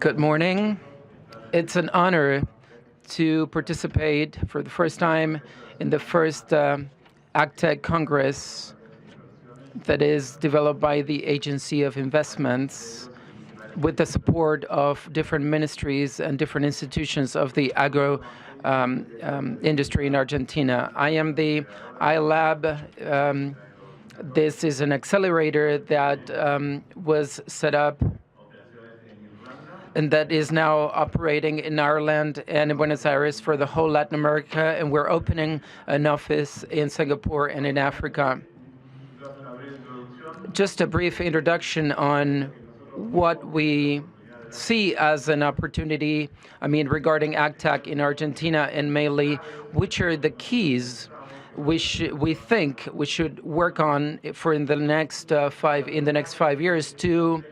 Good morning. It's an honor to participate for the first time in the first AgTech Congress that is developed by the Agency of Investments with the support of different ministries and different institutions of the agro industry in Argentina. I am the iLab. This is an accelerator that was set up and that is now operating in Ireland and in Buenos Aires for the whole Latin America, and we're opening an office in Singapore and in Africa. Just a brief introduction on what we see as an opportunity, regarding AgTech in Argentina, and mainly which are the keys we think we should work on for in the next 5 years to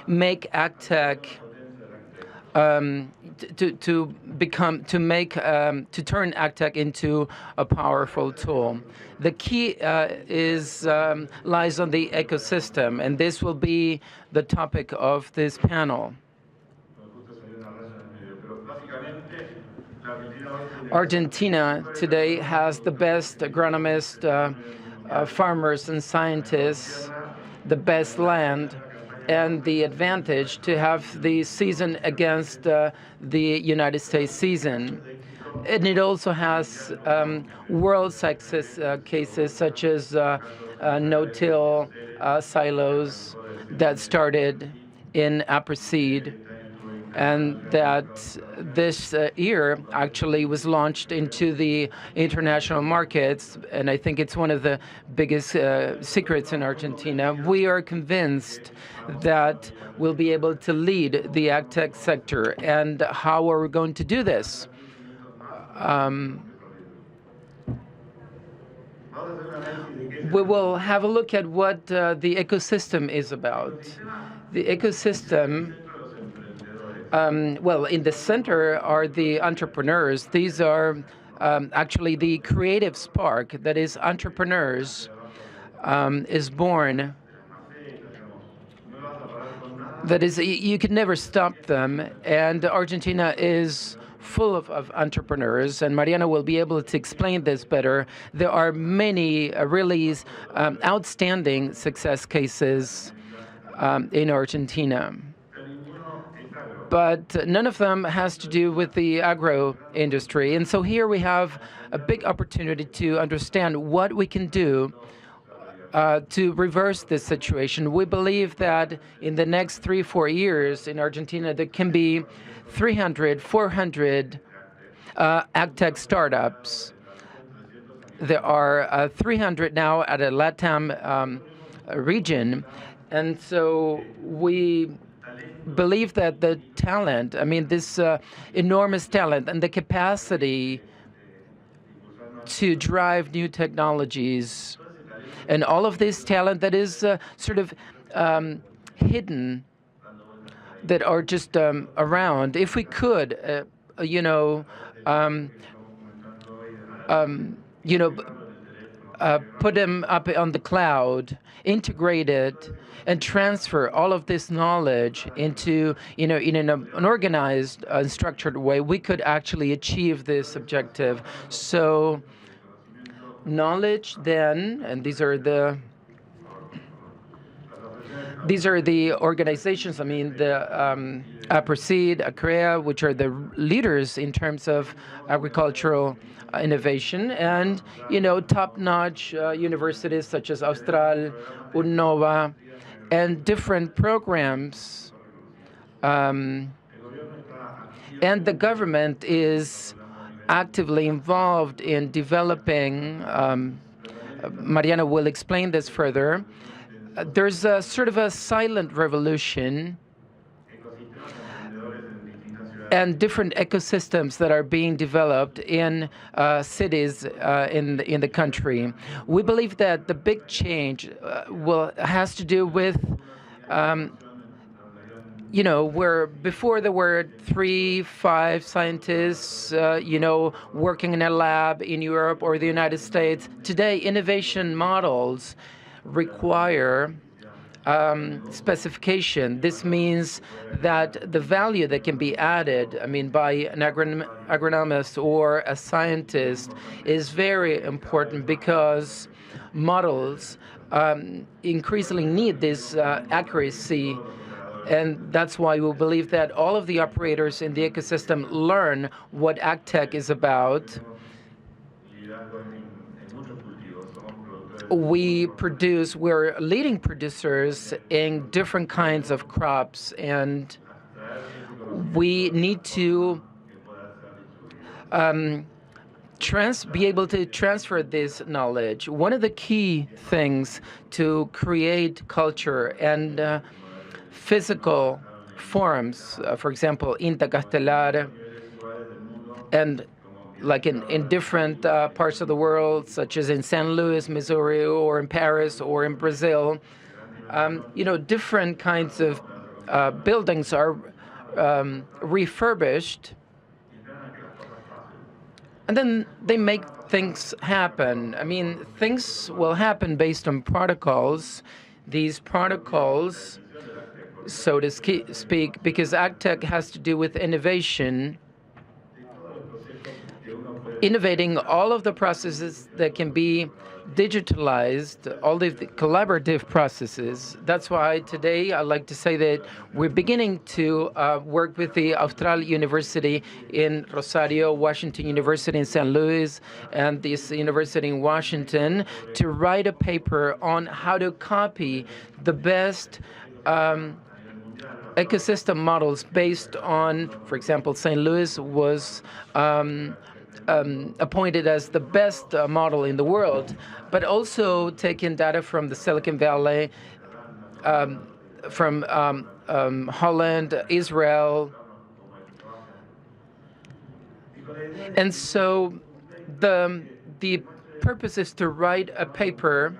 make AgTech to turn AgTech into a powerful tool. The key lies on the ecosystem, and this will be the topic of this panel. Argentina today has the best agronomists, farmers and scientists, the best land, and the advantage to have the season against the United States season. And it also has world success cases such as no-till silos that started in Apricide, and that this year actually was launched into the international markets, and I think it's one of the biggest secrets in Argentina. We are convinced that we'll be able to lead the AgTech sector. And how are we going to do this? We will have a look at what the ecosystem is about. The ecosystem, in the center are the entrepreneurs. These are actually the creative spark that is entrepreneurs is born. That is, you can never stop them, and Argentina is full of entrepreneurs, and Mariana will be able to explain this better. There are many really outstanding success cases in Argentina, but none of them has to do with the agro industry. And so here we have a big opportunity to understand what we can do to reverse this situation. We believe that in the next 3-4 years in Argentina, there can be 300-400 AgTech startups. There are 300 now at a LATAM region. And so we believe that the talent, this enormous talent and the capacity to drive new technologies, and all of this talent that is sort of hidden, that are just around. If we could, put them up on the cloud, integrate it, and transfer all of this knowledge into, in an organized and structured way, we could actually achieve this objective. So knowledge then, and these are the organizations, the Apricide, ACREA, which are the leaders in terms of agricultural innovation, and top-notch universities such as Austral, Unnova, and different programs. And the government is actively involved in developing. Mariana will explain this further. There's a sort of a silent revolution and different ecosystems that are being developed in cities in the country. We believe that the big change has to do with where before there were 3-5 scientists, working in a lab in Europe or the United States. Today, innovation models require specification. This means that the value that can be added, I mean, by an agronomist or a scientist is very important because models increasingly need this accuracy. And that's why we believe that all of the operators in the ecosystem learn what AgTech is about. We're leading producers in different kinds of crops, and we need to be able to transfer this knowledge. One of the key things to create culture and physical forums, for example, intercastelar, and like in different parts of the world, such as in St. Louis, Missouri, or in Paris, or in Brazil, different kinds of buildings are refurbished, and then they make things happen. I mean, things will happen based on protocols. These protocols, so to speak, because AgTech has to do with innovation, innovating all of the processes that can be digitalized, all of the collaborative processes. That's why today I like to say that we're beginning to work with the Austral University in Rosario, Washington University in St. Louis, and this university in Washington to write a paper on how to copy the best ecosystem models based on, for example, St. Louis was appointed as the best model in the world, but also taking data from the Silicon Valley, from Holland, Israel. And so the purpose is to write a paper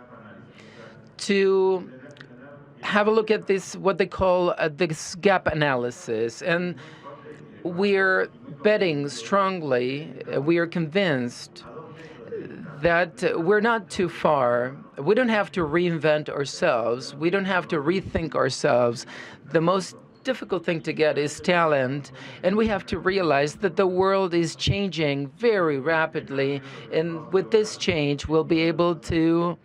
to have a look at this, what they call this gap analysis. And we're betting strongly, we are convinced that we're not too far. We don't have to reinvent ourselves. We don't have to rethink ourselves. The most difficult thing to get is talent, and we have to realize that the world is changing very rapidly, and with this change, we'll be able to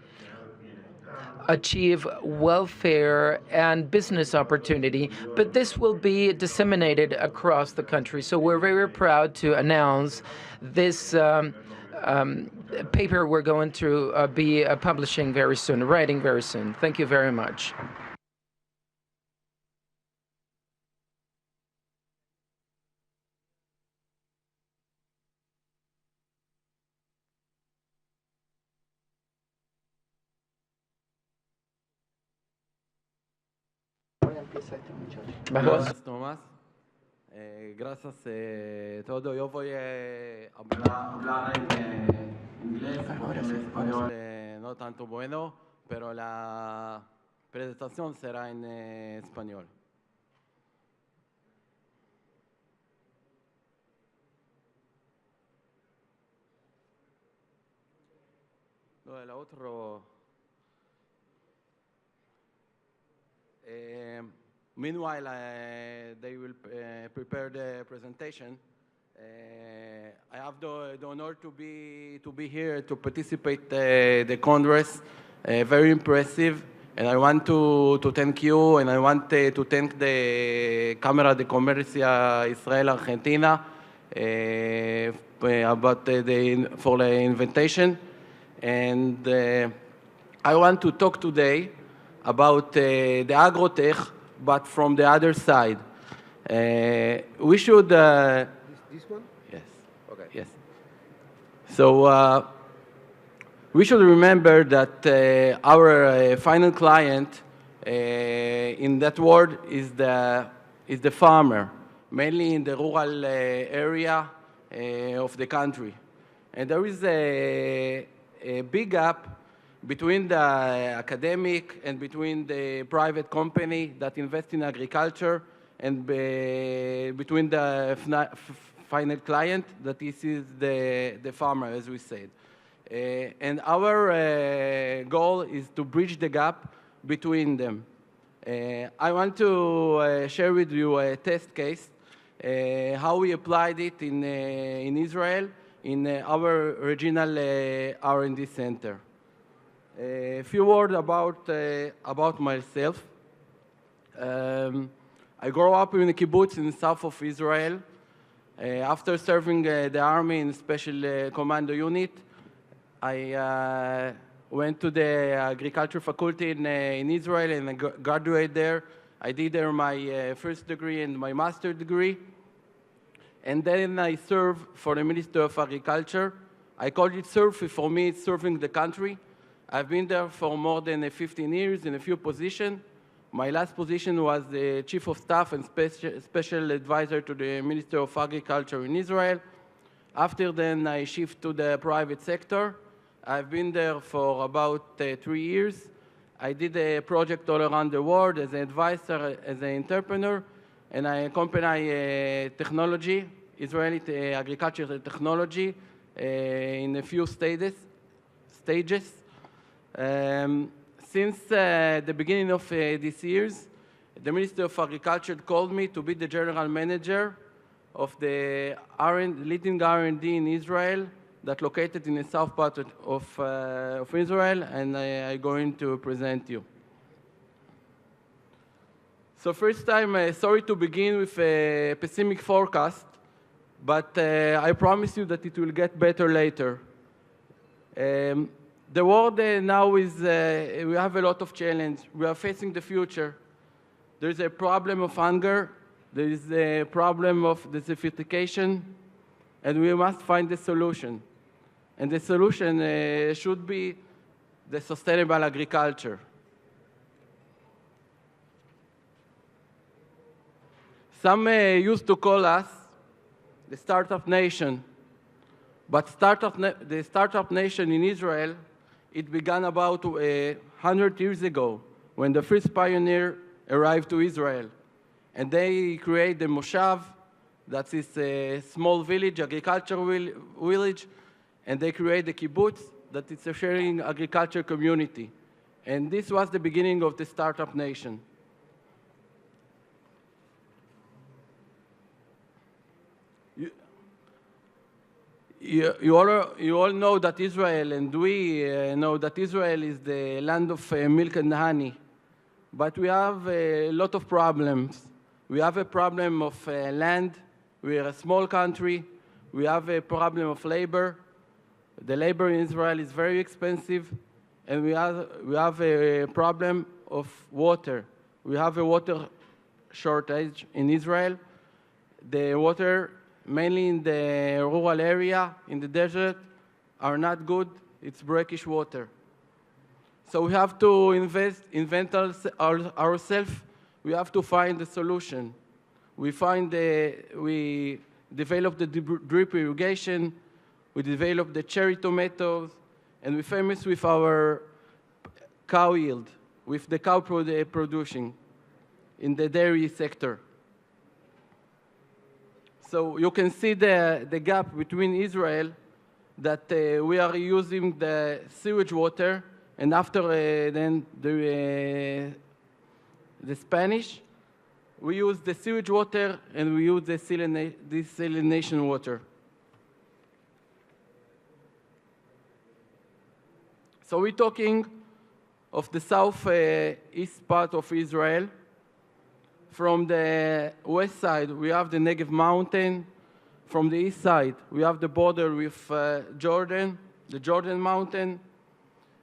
achieve welfare and business opportunity, but this will be disseminated across the country. So we're very proud to announce this paper we're going to be publishing very soon, writing very soon. Thank you very much. Gracias, Tomás. Gracias todo. Yo voy a hablar en inglés, porque el español no tanto bueno, pero la presentación será en español. Lo del otro. Meanwhile, they will prepare the presentation. I have the honor to be here to participate the Congress. Very impressive, and I want to thank you, and I want to thank the Cámara de Comercio Israel Argentina for the invitation, and I want to talk today about the AgTech, but from the other side. We should... This one? Yes. Okay. Yes. So we should remember that our final client in that world is the farmer, mainly in the rural area of the country. And there is a big gap between the academic and between the private company that invest in agriculture and between the final client, that this is the farmer, as we said. And our goal is to bridge the gap between them. I want to share with you a test case, how we applied it in Israel, in our regional R&D center. A few words about myself. I grew up in a kibbutz in the south of Israel. After serving the army in special commando unit, I went to the agriculture faculty in Israel and I graduated there. I did there my first degree and my master's degree. And then I served for the Ministry of Agriculture. I call it serve. For me, it's serving the country. I've been there for more than 15 years in a few positions. My last position was the Chief of Staff and Special Advisor to the Minister of Agriculture in Israel. After then, I shift to the private sector. I've been there for about 3 years. I did a project all around the world as an advisor, as an entrepreneur, and I accompany technology, Israeli agricultural technology, in a few stages. Since the beginning of this year, the Minister of Agriculture called me to be the general manager of the leading R&D in Israel that located in the south part of Israel, and I'm going to present you. So first time, sorry to begin with a pessimistic forecast, but I promise you that it will get better later. The world now is, we have a lot of challenge. We are facing the future. There's a problem of hunger. There is a problem of desertification, and we must find the solution. And the solution should be the sustainable agriculture. Some used to call us the startup nation, but the startup nation in Israel, it began about 100 years ago when the first pioneer arrived to Israel. And they created the Moshav, that is a small village, agricultural village, and they created the kibbutz, that is a sharing agriculture community. And this was the beginning of the startup nation. You all know that Israel, and we know that Israel is the land of milk and honey. But we have a lot of problems. We have a problem of land. We are a small country. We have a problem of labor. The labor in Israel is very expensive. And we have a problem of water. We have a water shortage in Israel. The water, mainly in the rural area, in the desert, are not good. It's brackish water. So we have to invent ourselves. We have to find a solution. We develop the drip irrigation. We develop the cherry tomatoes. And we're famous with our cow yield, with the cow producing in the dairy sector. So you can see the gap between Israel, that we are using the sewage water, and after then the Spanish, we use the sewage water and we use the desalination water. So we're talking of the southeast part of Israel. From the west side, we have the Negev mountain. From the east side, we have the border with Jordan, the Jordan mountain.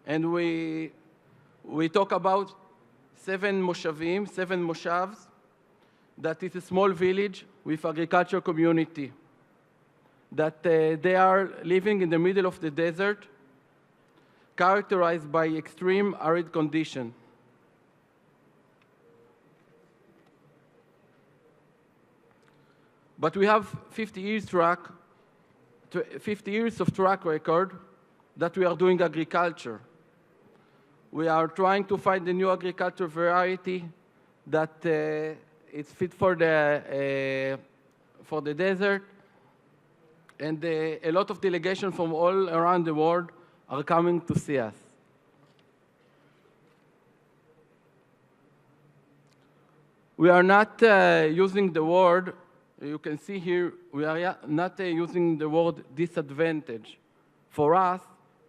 And we talk about 7 moshavs, that is a small village with agricultural community, that they are living in the middle of the desert, characterized by extreme arid condition. But we have 50 years of track record that we are doing agriculture. We are trying to find a new agriculture variety that is fit for the desert. And a lot of delegations from all around the world are coming to see us. We are not using the word, you can see here, we are not using the word disadvantage. For us,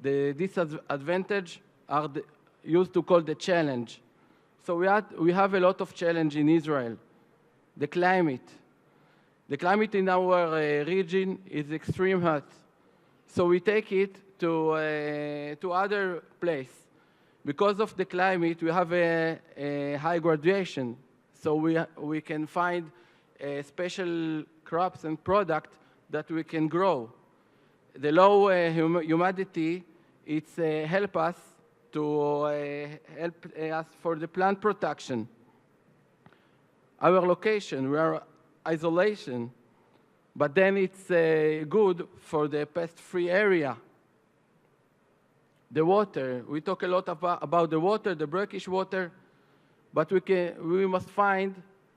the disadvantage are used to call the challenge. So we have a lot of challenge in Israel. The climate. The climate in our region is extreme hot. So we take it to other place. Because of the climate, we have a high graduation. So we can find special crops and products that we can grow. The low humidity, it's help us to help us for the plant protection. Our location, we are isolation, but then it's good for the pest-free area. The water, we talk a lot about the water, the brackish water, but we must find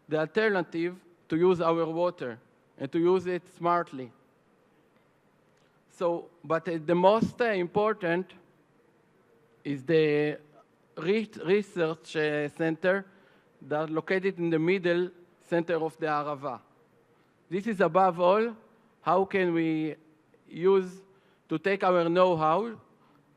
the alternative to use our water and to use it smartly. So, but the most important is the research center that located in the middle center of the Arava. This is above all, how can we use to take our know-how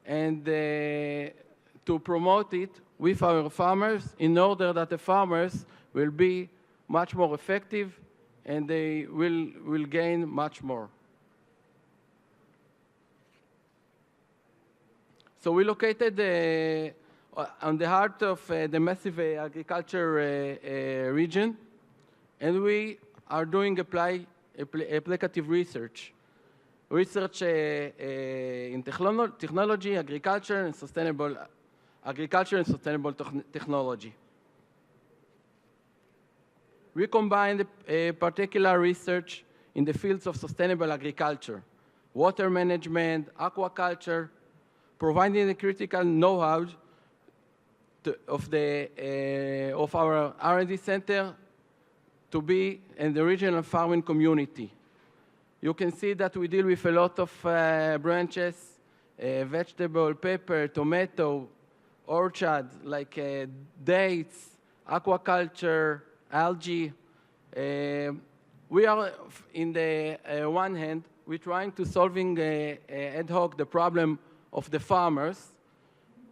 and to promote it with our farmers in order that the farmers will be much more effective and they will gain much more. So we located on the heart of the massive agriculture region, and we are doing applicative research. Research in technology, agriculture, and sustainable technology. We combined a particular research in the fields of sustainable agriculture, water management, aquaculture, providing the critical know-how of our R&D center to be in the regional farming community. You can see that we deal with a lot of branches, vegetable, pepper, tomato, orchard, like dates, aquaculture, algae. We are, in the one hand, we're trying to solving ad hoc the problem of the farmers,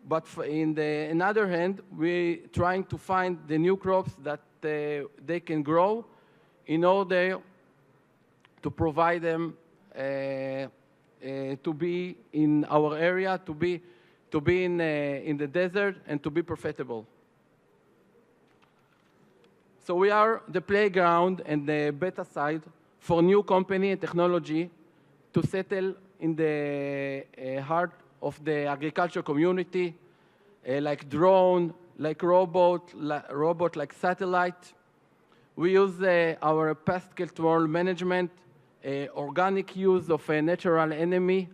but in the another hand, we're trying to find the new crops that they can grow in order to provide them to be in our area, to be in the desert, and to be profitable. So we are the playground and the beta site for new company and technology to settle in the heart of the agriculture community, like drone, like robot, like satellite. We use our pest control management, organic use of a natural enemy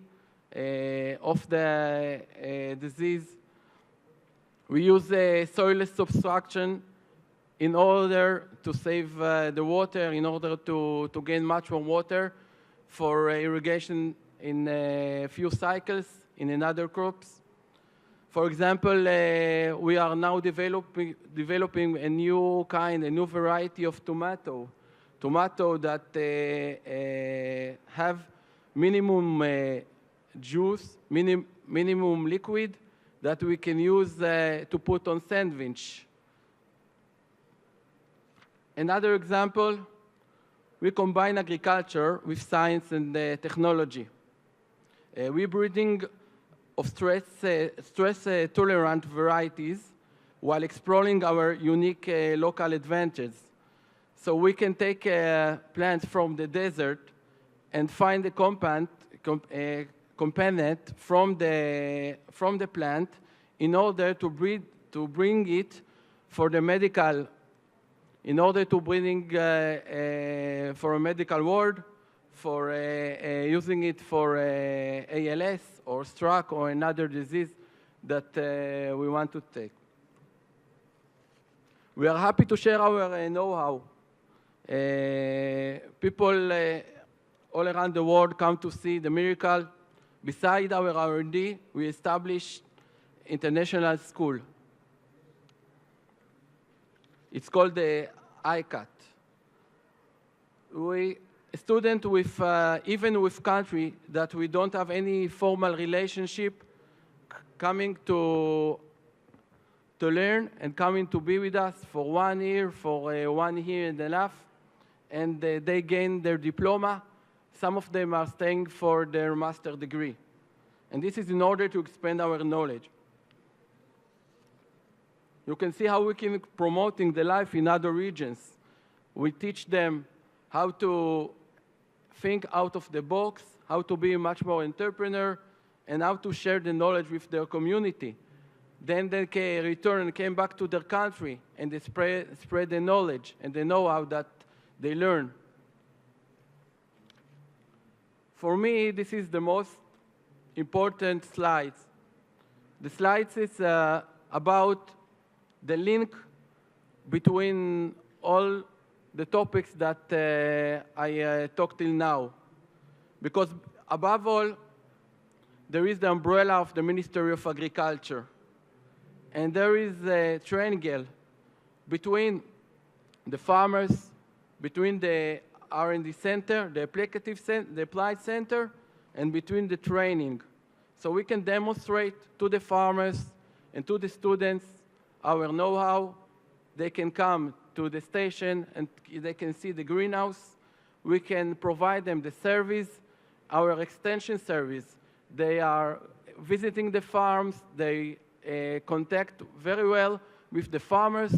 of the disease. We use soil subtraction in order to save the water, in order to gain much more water for irrigation in a few cycles in another crops. For example, we are now developing a new kind, a new variety of tomato that have minimum juice, minimum liquid that we can use to put on sandwich. Another example, we combine agriculture with science and technology. We're breeding of stress-tolerant varieties while exploring our unique local advantages. So we can take plants from the desert and find the component from the plant in order to bring it for the medical, in order to bring for a medical ward, for using it for ALS or stroke or another disease that we want to take. We are happy to share our know-how. People all around the world come to see the miracle. Beside our R&D, we established international school. It's called the ICAT. We student with even with country that we don't have any formal relationship, coming to learn and coming to be with us for 1 year, for 1 year and a half, and they gain their diploma. Some of them are staying for their master degree. And this is in order to expand our knowledge. You can see how we can promoting the life in other regions. We teach them how to think out of the box, how to be much more entrepreneur, and how to share the knowledge with their community. Then they can return and came back to their country, and they spread the knowledge and the know-how that they learn. For me, this is the most important slides. The slides is about the link between all the topics that I talked till now. Because above all, there is the umbrella of the Ministry of Agriculture. And there is a triangle between the farmers, between the R&D center, the applied center, and between the training. So we can demonstrate to the farmers and to the students our know-how. They can come to the station and they can see the greenhouse. We can provide them the service, our extension service. They are visiting the farms. They contact very well with the farmers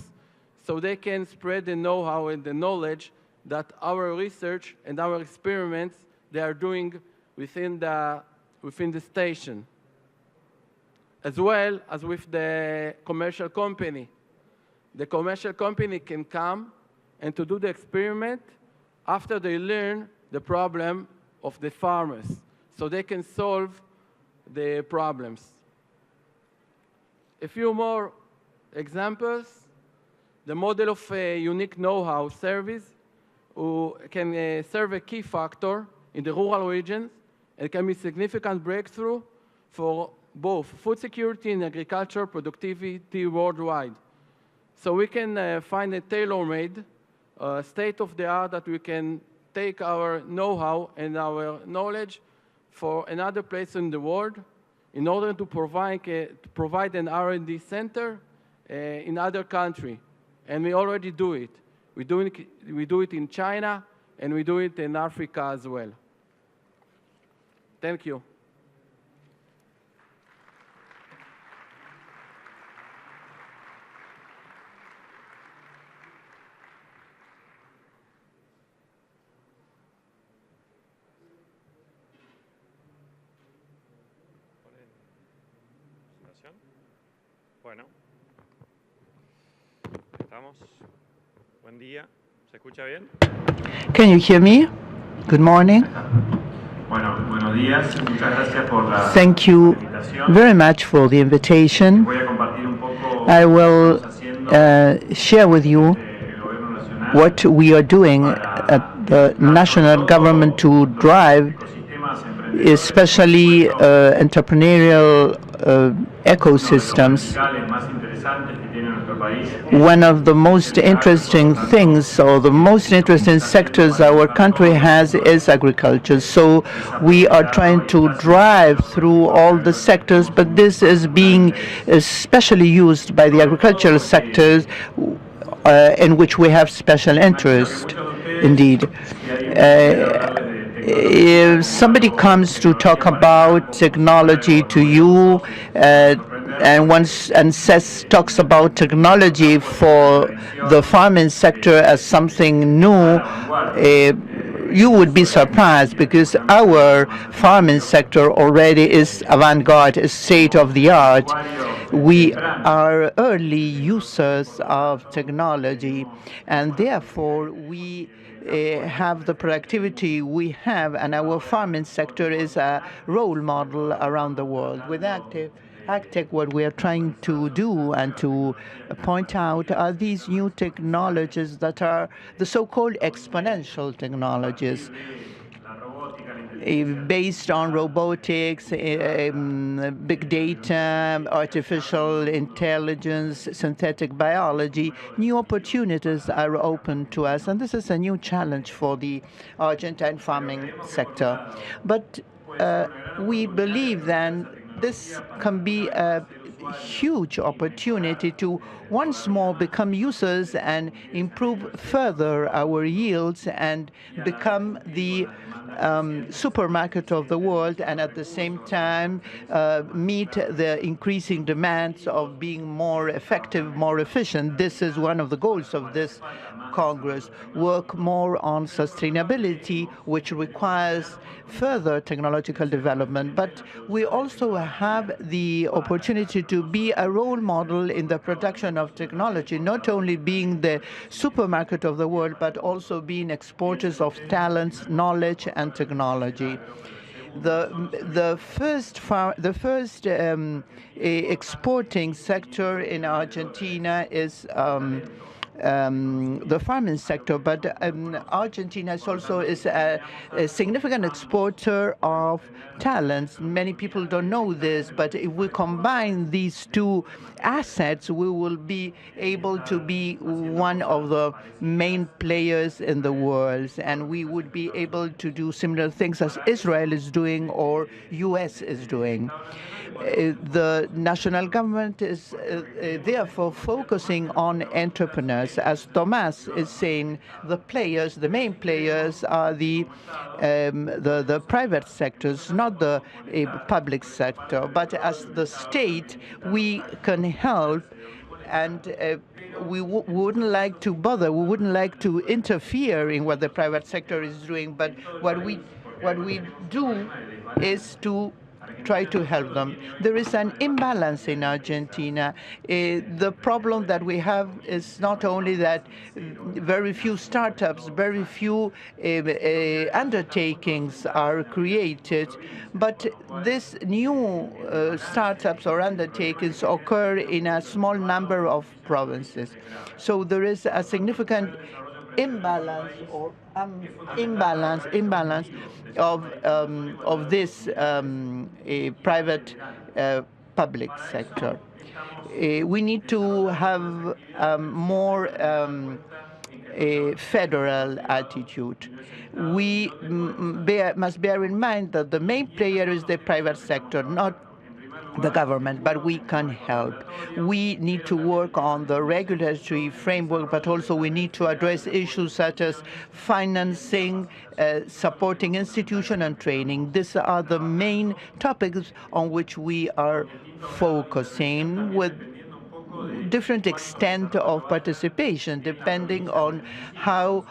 so they can spread the know-how and the knowledge that our research and our experiments they are doing within the station, as well as with the commercial company. The commercial company can come and to do the experiment after they learn the problem of the farmers, so they can solve the problems. A few more examples. The model of a unique know-how service who can serve a key factor in the rural regions and can be a significant breakthrough for both food security and agriculture productivity worldwide. So we can find a tailor-made, state-of-the-art that we can take our know-how and our knowledge for another place in the world in order to provide an R&D center in other country. And we already do it. We do it in China, and we do it in Africa as well. Thank you. Bueno, estamos. Buen día. ¿Se escucha bien? Can you hear me? Good morning. Bueno, buenos días. Muchas gracias por la Thank you very much for the invitation. Voy a compartir un poco I will share with you what we are doing at the national government to drive especially entrepreneurial ecosystems. One of the most interesting things, or the most interesting sectors our country has, is agriculture. So we are trying to drive through all the sectors, but this is being especially used by the agricultural sectors in which we have special interest, indeed. If somebody comes to talk about technology to you talks about technology for the farming sector as something new, you would be surprised, because our farming sector already is avant-garde, is state-of-the-art. We are early users of technology, and therefore we have the productivity we have, and our farming sector is a role model around the world. With AgTech, what we are trying to do and to point out are these new technologies that are the so-called exponential technologies. based on robotics, big data, artificial intelligence, synthetic biology. New opportunities are open to us, and this is a new challenge for the Argentine farming sector. But we believe then this can be a huge opportunity to once more become users and improve further our yields and become the supermarket of the world, and at the same time meet the increasing demands of being more effective, more efficient. This is one of the goals of this Congress. Work more on sustainability, which requires further technological development. But we also have the opportunity to be a role model in the production of technology, not only being the supermarket of the world, but also being exporters of talents, knowledge, and technology. The first exporting sector in Argentina is the farming sector, but Argentina also is a significant exporter of talents. Many people don't know this, but if we combine these two assets, we will be able to be one of the main players in the world, and we would be able to do similar things as Israel is doing or U.S. is doing. The national government is therefore focusing on entrepreneurs. As Thomas is saying, the main players are the private sectors, not the public sector. But as the state, we can help, and we wouldn't like to bother. We wouldn't like to interfere in what the private sector is doing. But what we do is to try to help them. There is an imbalance in Argentina. The problem that we have is not only that very few startups, very few undertakings are created, but these new startups or undertakings occur in a small number of provinces. So there is a significant imbalance of this private public sector. We need to have more a federal attitude. We must bear in mind that the main player is the private sector, not the government, but we can help. We need to work on the regulatory framework, but also we need to address issues such as financing, supporting institution, and training. These are the main topics on which we are focusing, with different extent of participation depending on how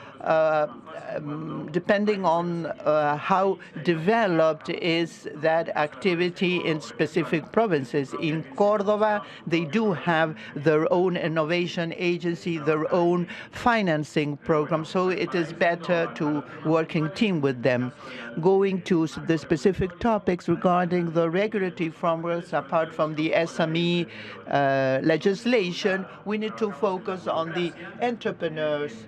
developed is that activity in specific provinces. In Córdoba, they do have their own innovation agency, their own financing program, so it is better to work in team with them. Going to the specific topics regarding the regulatory frameworks, apart from the SME legislation, we need to focus on the entrepreneurs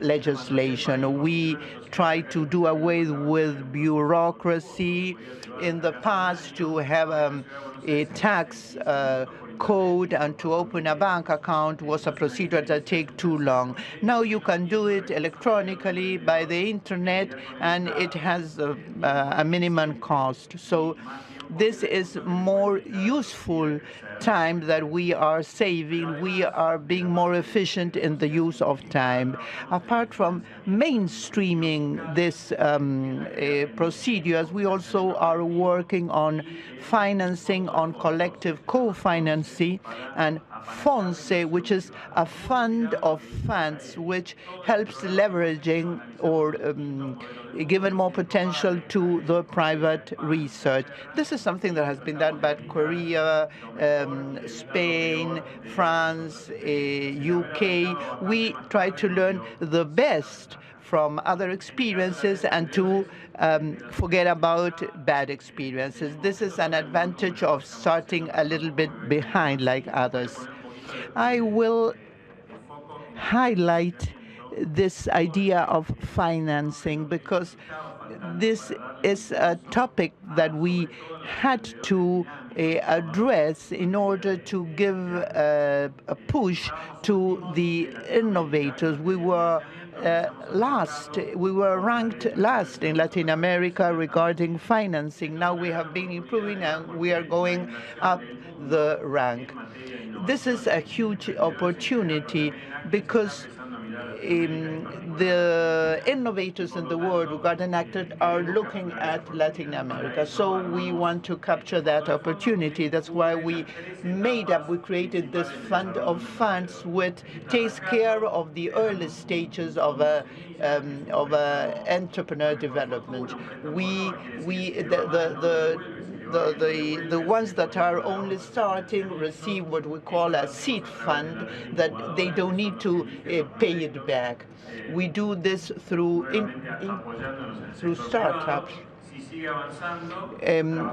legislation. We try to do away with bureaucracy. In the past, to have a tax code and to open a bank account was a procedure that takes too long. Now you can do it electronically by the internet, and it has a minimum cost. So this is more useful time that we are saving. We are being more efficient in the use of time. Apart from mainstreaming these procedures, we also are working on financing, on collective co-financing, and FONSE, which is a fund of funds which helps leveraging or given more potential to the private research. This is something that has been done by Korea, Spain, France, UK. We try to learn the best from other experiences and to forget about bad experiences. This is an advantage of starting a little bit behind like others. I will highlight this idea of financing, because this is a topic that we had to address in order to give a push to the innovators. We were last. We were ranked last in Latin America regarding financing. Now we have been improving and we are going up the rank. This is a huge opportunity because the innovators in the world regarding AgTech are looking at Latin America. So we want to capture that opportunity. That's why we created this fund of funds which takes care of the early stages of entrepreneur development. The ones that are only starting receive what we call a seed fund, that they don't need to pay it back. We do this through startups.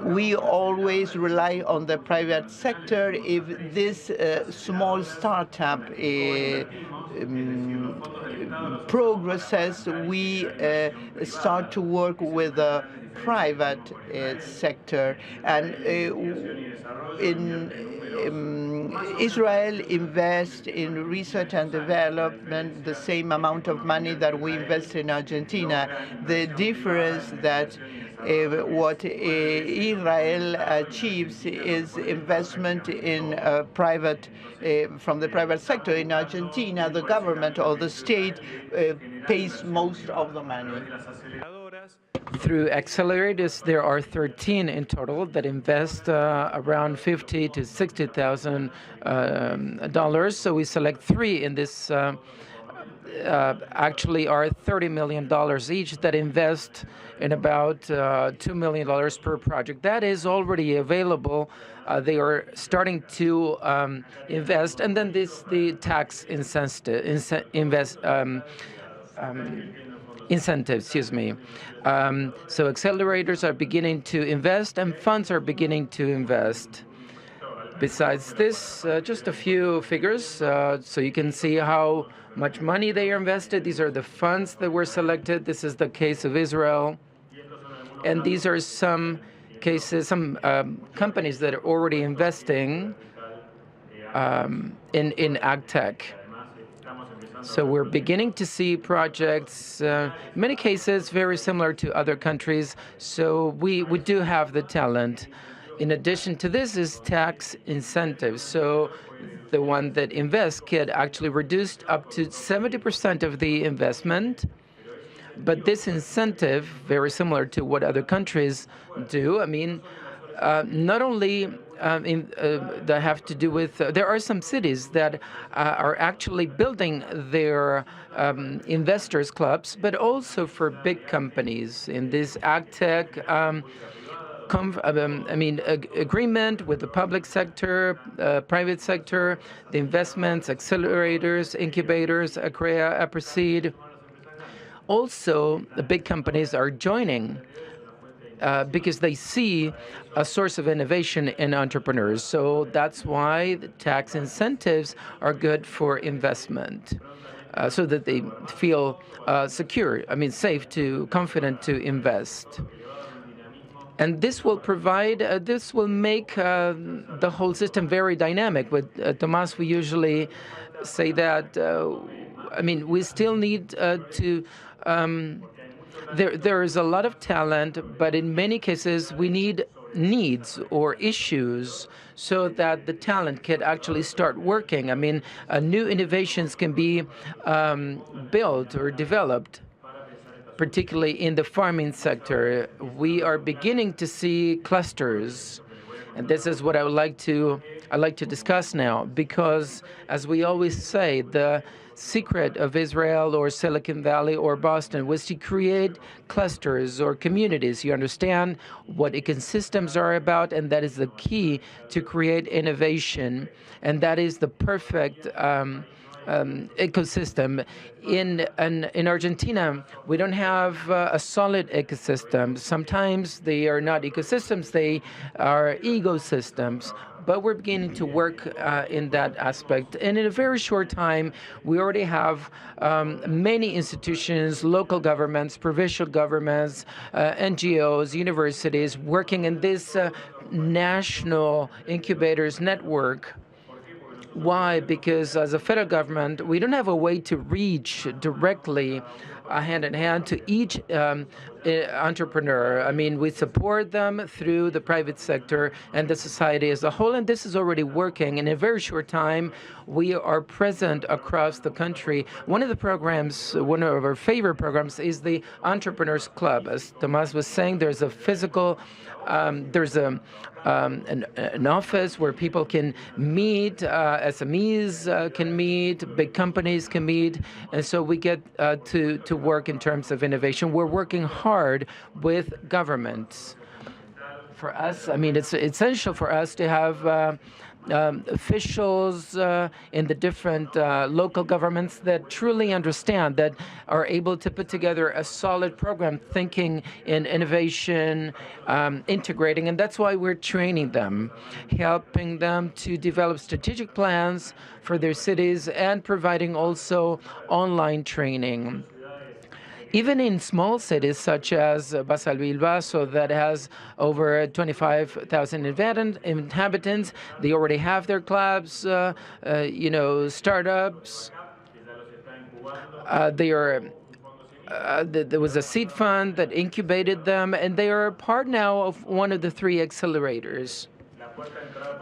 We always rely on the private sector. If this small startup progresses, we start to work with the private sector. And Israel invests in research and development the same amount of money that we invest in Argentina. The difference that what Israel achieves is investment in private from the private sector. In Argentina, the government or the state pays most of the money. Through accelerators, there are 13 in total that invest around $50,000 to $60,000. So we select 3 in this. Actually, are $30 million each that invest in about $2 million per project. That is already available. They are starting to invest, and then the tax incentives, excuse me. So accelerators are beginning to invest, and funds are beginning to invest. Besides this, just a few figures, so you can see how much money they are invested. These are the funds that were selected. This is the case of Israel. And these are some cases, some companies that are already investing in AgTech. So we're beginning to see projects, in many cases, very similar to other countries. So we do have the talent. In addition to this is tax incentives. So the one that invests can actually reduce up to 70% of the investment. But this incentive, very similar to what other countries do, I mean, not only that have to do with, there are some cities that are actually building their investors clubs, but also for big companies in this AgTech agreement with the public sector, private sector, the investments, accelerators, incubators, ACREA, APRESEED. Also, the big companies are joining because they see a source of innovation in entrepreneurs. So that's why the tax incentives are good for investment, so that they feel secure, safe, confident to invest. And this will provide, this will make the whole system very dynamic. With Tomás, we usually say that, we still need to, there is a lot of talent, but in many cases we need needs or issues so that the talent can actually start working. New innovations can be built or developed, particularly in the farming sector. We are beginning to see clusters, and this is what I'd like to discuss now, because as we always say, the secret of Israel or Silicon Valley or Boston was to create clusters or communities. You understand what ecosystems are about, and that is the key to create innovation, and that is the perfect ecosystem. In Argentina, we don't have a solid ecosystem. Sometimes they are not ecosystems, they are ecosystems. but we're beginning to work in that aspect. And in a very short time, we already have many institutions, local governments, provincial governments, NGOs, universities working in this national incubators network. Why? Because as a federal government, we don't have a way to reach directly, hand in hand, to each entrepreneur. I mean, we support them through the private sector and the society as a whole, and this is already working. In a very short time, we are present across the country. One of the programs, one of our favorite programs, is the Entrepreneurs Club. As Tomas was saying, there's a physical, there's an office where people can meet, SMEs can meet, big companies can meet, and so we get to work in terms of innovation. We're working hard with governments. For us, I mean, it's essential for us to have officials in the different local governments that truly understand, that are able to put together a solid program, thinking in innovation, integrating, and that's why we're training them, helping them to develop strategic plans for their cities and providing also online training. Even in small cities such as Basalvilbaso, that has over 25,000 inhabitants, they already have their clubs, startups. There was a seed fund that incubated them, and they are part now of one of the three accelerators.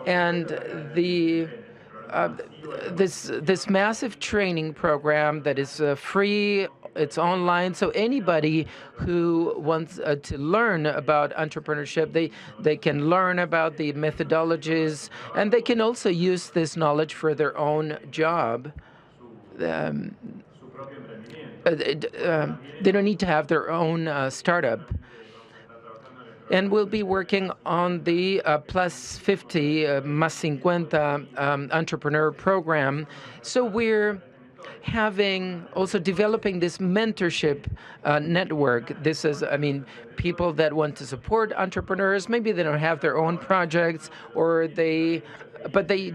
And this massive training program that is free, it's online, so anybody who wants to learn about entrepreneurship, they can learn about the methodologies, and they can also use this knowledge for their own job. They don't need to have their own startup. And we'll be working on the Plus 50, Más 50 entrepreneur program. So we're also developing this mentorship network. This is, I mean, people that want to support entrepreneurs. Maybe they don't have their own projects, but they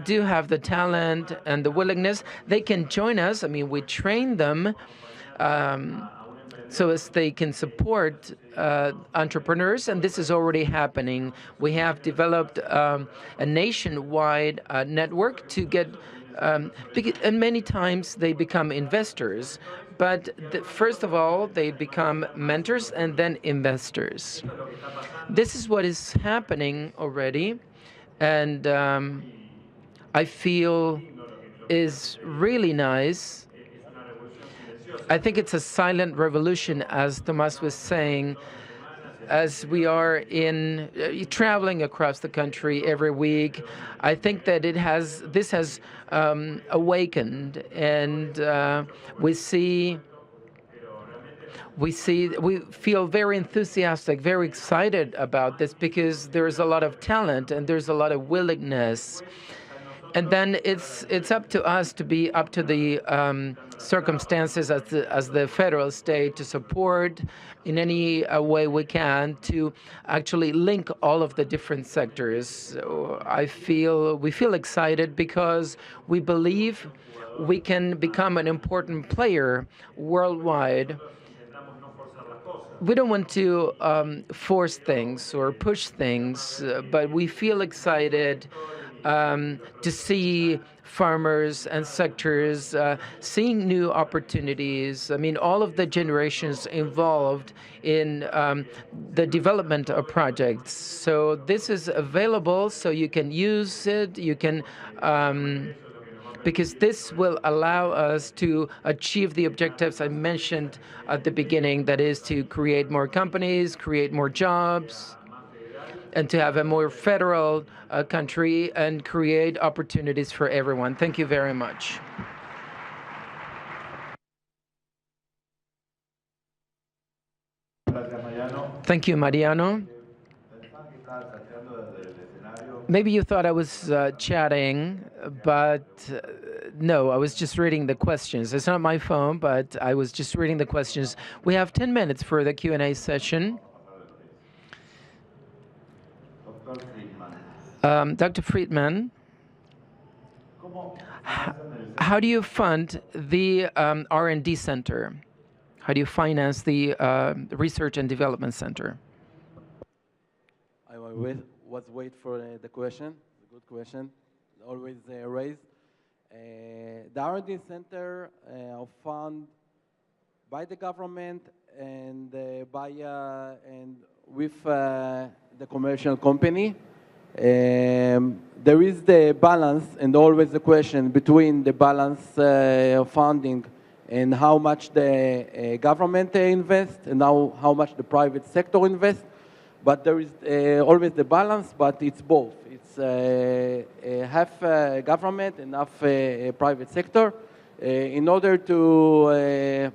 do have the talent and the willingness. They can join us. I mean, we train them so as they can support entrepreneurs, and this is already happening. We have developed a nationwide network to get, and many times they become investors, but first of all, they become mentors and then investors. This is what is happening already, and I feel is really nice. I think it's a silent revolution, as Tomas was saying, as we are traveling across the country every week. I think that this has awakened, and we feel very enthusiastic, very excited about this, because there's a lot of talent and there's a lot of willingness. And then it's up to us to be up to the circumstances as the federal state to support in any way we can to actually link all of the different sectors. So we feel excited because we believe we can become an important player worldwide. We don't want to force things or push things, but we feel excited to see farmers and sectors seeing new opportunities. I mean, all of the generations involved in the development of projects. So this is available, so you can use it. You can, because this will allow us to achieve the objectives I mentioned at the beginning. That is to create more companies, create more jobs, and to have a more federal country and create opportunities for everyone. Thank you very much. Thank you, Mariano. Maybe you thought I was chatting, but no, I was just reading the questions. It's not my phone, but I was just reading the questions. We have 10 minutes for the Q&A session. Dr. Friedman, how do you fund the R&D center? How do you finance the research and development center? I was wait for the question. It's a good question, always raised. The R&D center are funded by the government and and with the commercial company. There is the balance and always the question between the balance of funding and how much the government invest and how much the private sector invest. But there is always the balance, but it's both. It's half government and half private sector in order to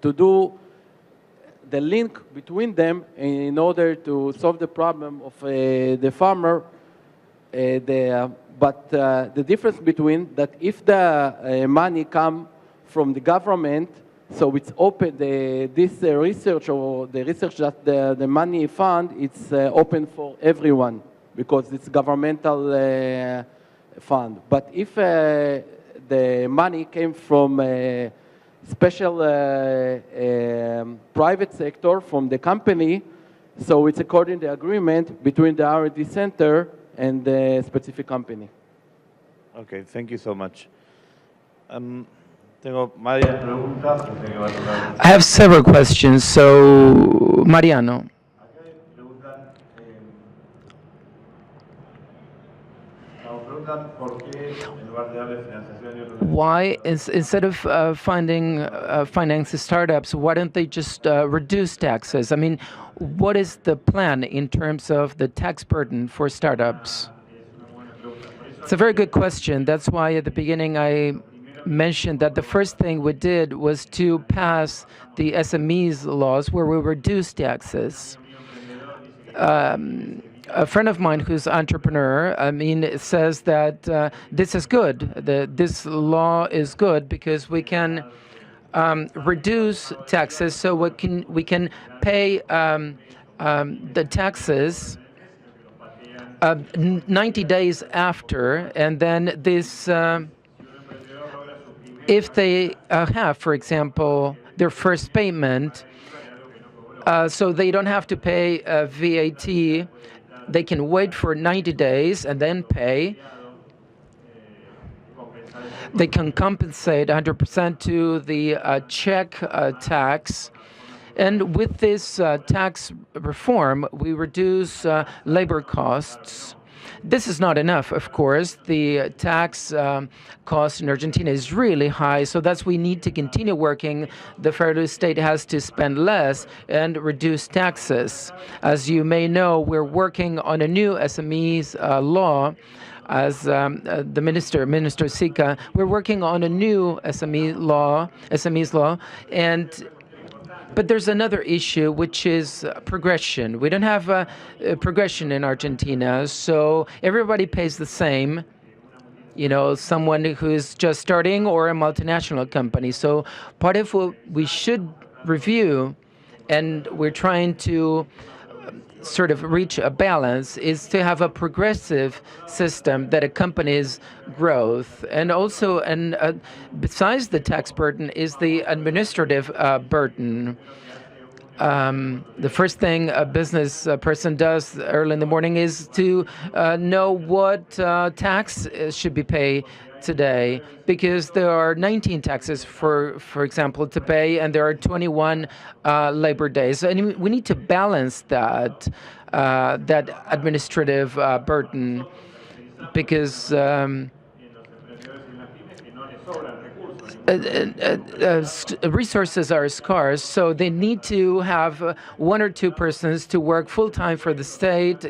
do the link between them in order to solve the problem of the farmer. But the difference between that, if the money come from the government, so it's open, this research or the research that the money fund, it's open for everyone because it's governmental fund. But if the money came from special private sector from the company, so it's according to the agreement between the R&D center and the specific company. Okay, thank you so much. Tengo varias preguntas. I have several questions, so Mariano. Why, instead of financing startups, why don't they just reduce taxes? I mean, what is the plan in terms of the tax burden for startups? It's a very good question. That's why at the beginning I mentioned that the first thing we did was to pass the SMEs laws where we reduced taxes. A friend of mine who's an entrepreneur, says that this is good. This law is good because we can reduce taxes, so we can pay the taxes 90 days after, and then this, if they have, for example, their first payment, so they don't have to pay VAT. They can wait for 90 days and then pay. They can compensate 100% to the check tax. And with this tax reform, we reduce labor costs. This is not enough, of course. The tax cost in Argentina is really high, so that's we need to continue working. The federal state has to spend less and reduce taxes. As you may know, we're working on a new SMEs law. As the Minister Sika, we're working on a new SMEs law, but there's another issue, which is progression. We don't have progression in Argentina, so everybody pays the same. Someone who's just starting or a multinational company. So part of what we should review, and we're trying to sort of reach a balance, is to have a progressive system that accompanies growth. And also, besides the tax burden, is the administrative burden. The first thing a business person does early in the morning is to know what tax should be paid today, because there are 19 taxes, for example, to pay, and there are 21 labor days. And we need to balance that administrative burden, because resources are scarce, so they need to have one or two persons to work full-time for the state,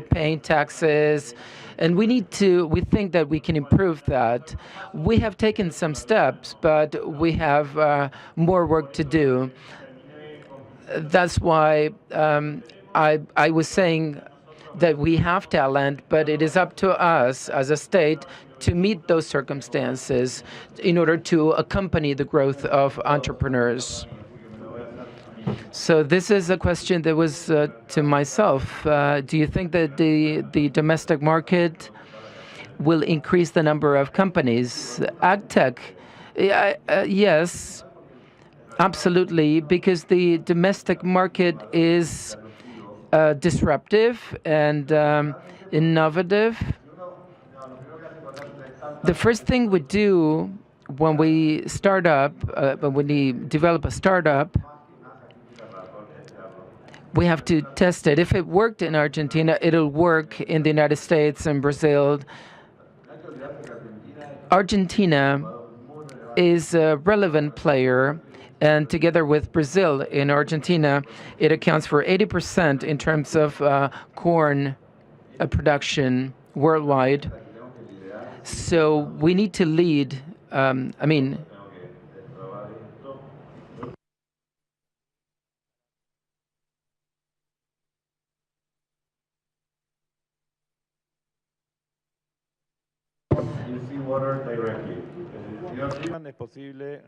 paying taxes. And we think that we can improve that. We have taken some steps, but we have more work to do. That's why I was saying that we have talent, but it is up to us as a state to meet those circumstances in order to accompany the growth of entrepreneurs. So this is a question that was to myself. Do you think that the domestic market will increase the number of companies? AgTech, yes, absolutely, because the domestic market is disruptive and innovative. The first thing we do when we start up, when we develop a startup, we have to test it. If it worked in Argentina, it'll work in the United States and Brazil. Argentina is a relevant player, and together with Brazil in Argentina, it accounts for 80% in terms of corn production worldwide. So we need to lead. Es posible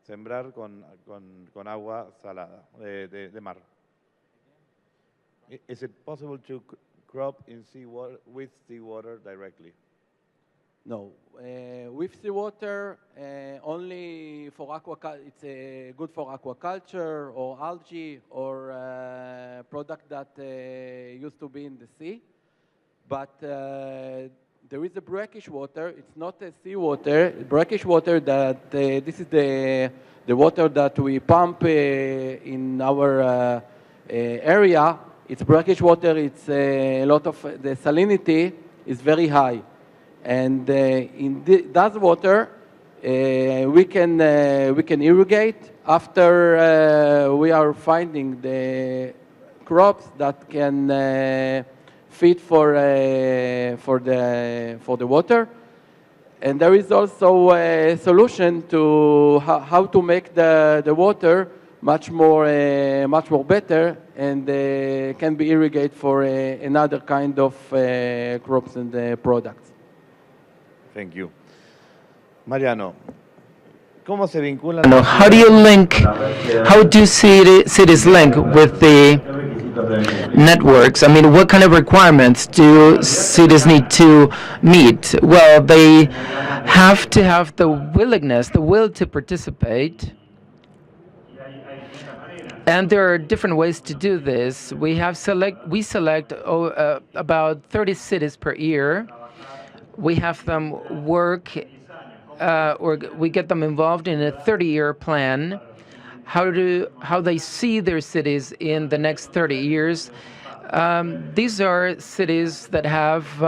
sembrar con agua salada de mar. Is it possible to crop in seawater with seawater directly? No, with seawater only for it's good for aquaculture or algae or product that used to be in the sea. But there is a brackish water. It's not a seawater. Brackish water that this is the water that we pump in our area. It's brackish water. It's a lot of the salinity is very high. And in that water, we can irrigate after we are finding the crops that can fit for the water. And there is also a solution to how to make the water much more better and can be irrigated for another kind of crops and products. Thank you. Mariano, ¿cómo se vinculan? How do you link? How do cities link with the networks? I mean, what kind of requirements do cities need to meet? Well, they have to have the willingness, the will to participate. And there are different ways to do this. We select about 30 cities per year. We have them work, or we get them involved in a 30-year plan. How they see their cities in the next 30 years. These are cities that have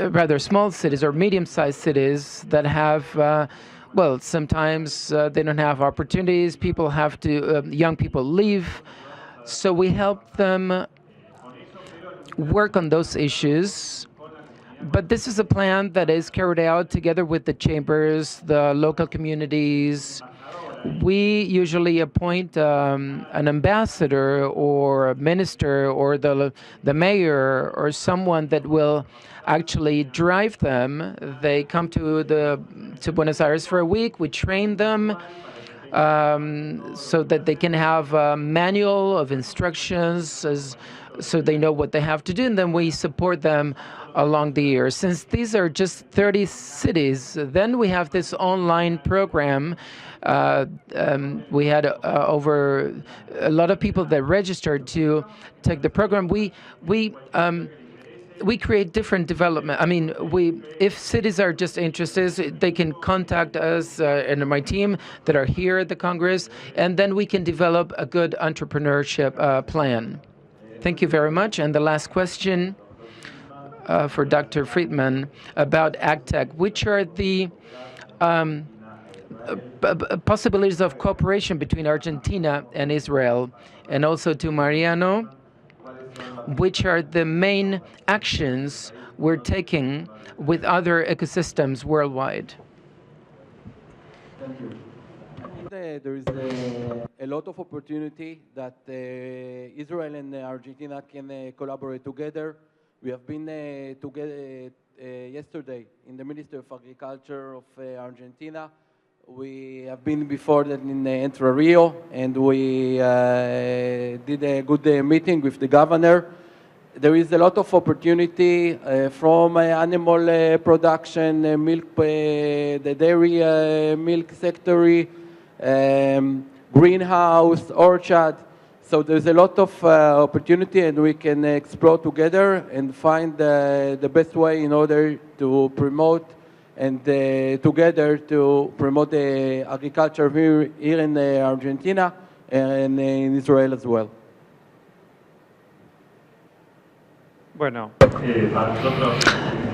rather small cities or medium-sized cities that have, well, sometimes they don't have opportunities. People have to, young people leave. So we help them work on those issues. But this is a plan that is carried out together with the chambers, the local communities. We usually appoint an ambassador or a minister or the mayor or someone that will actually drive them. They come to Buenos Aires for a week. We train them so that they can have a manual of instructions so they know what they have to do, and then we support them along the year. Since these are just 30 cities, then we have this online program. We had over a lot of people that registered to take the program. We create different development. I mean, if cities are just interested, they can contact us and my team that are here at the Congress, and then we can develop a good entrepreneurship plan. Thank you very much. And the last question for Dr. Friedman about AgTech. Which are the possibilities of cooperation between Argentina and Israel? And also to Mariano, which are the main actions we're taking with other ecosystems worldwide? Thank you. There is a lot of opportunity that Israel and Argentina can collaborate together. We have been together yesterday in the Ministry of Agriculture of Argentina. We have been before that in Entre Rio, and we did a good meeting with the governor. There is a lot of opportunity from animal production, milk, the dairy milk sector, greenhouse, orchard. So there's a lot of opportunity, and we can explore together and find the best way in order to promote and together to promote the agriculture here in Argentina and in Israel as well. Bueno, Para nosotros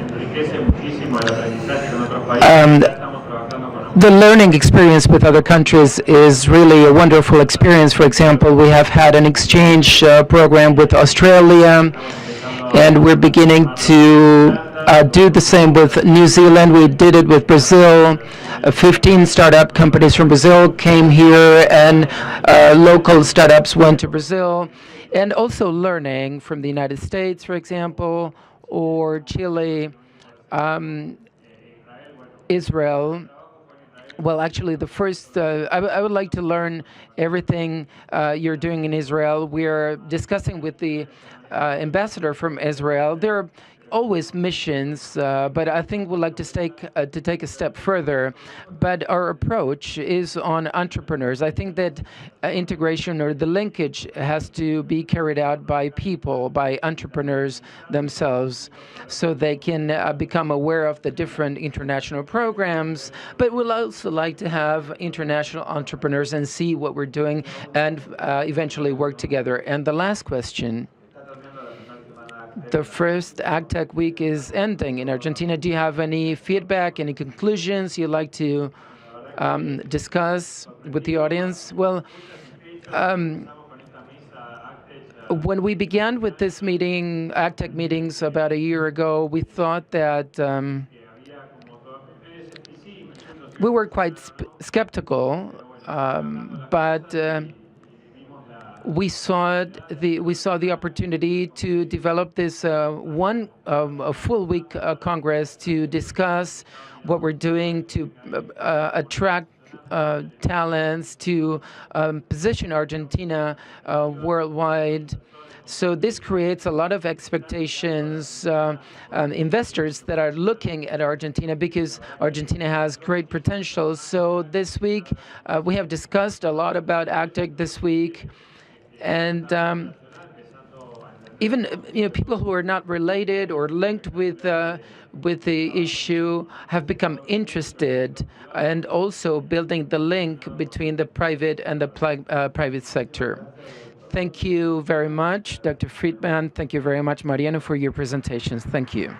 enriquece muchísimo el aprendizaje con otros países. Ya estamos trabajando con The learning experience with other countries is really a wonderful experience. For example, we have had an exchange program with Australia, and we're beginning to do the same with New Zealand. We did it with Brazil. 15 startup companies from Brazil came here, and local startups went to Brazil. And also learning from the United States, for example, or Chile, Israel. Well, actually, the first, I would like to learn everything you're doing in Israel. We're discussing with the ambassador from Israel. There are always missions, but I think we'd like to take a step further. But our approach is on entrepreneurs. I think that integration or the linkage has to be carried out by people, by entrepreneurs themselves, so they can become aware of the different international programs. But we'd also like to have international entrepreneurs and see what we're doing and eventually work together. And the last question. The first AgTech week is ending in Argentina. Do you have any feedback, any conclusions you'd like to discuss with the audience? Well, when we began with this meeting, AgTech meetings about a year ago, we thought that we were quite skeptical, but we saw the opportunity to develop this one full week Congress to discuss what we're doing to attract talents, to position Argentina worldwide. So this creates a lot of expectations, investors that are looking at Argentina because Argentina has great potential. So this week, we have discussed a lot about AgTech this week. And even people who are not related or linked with the issue have become interested, and also building the link between the private and the private sector. Thank you very much, Dr. Friedman. Thank you very much, Mariano, for your presentations. Thank you.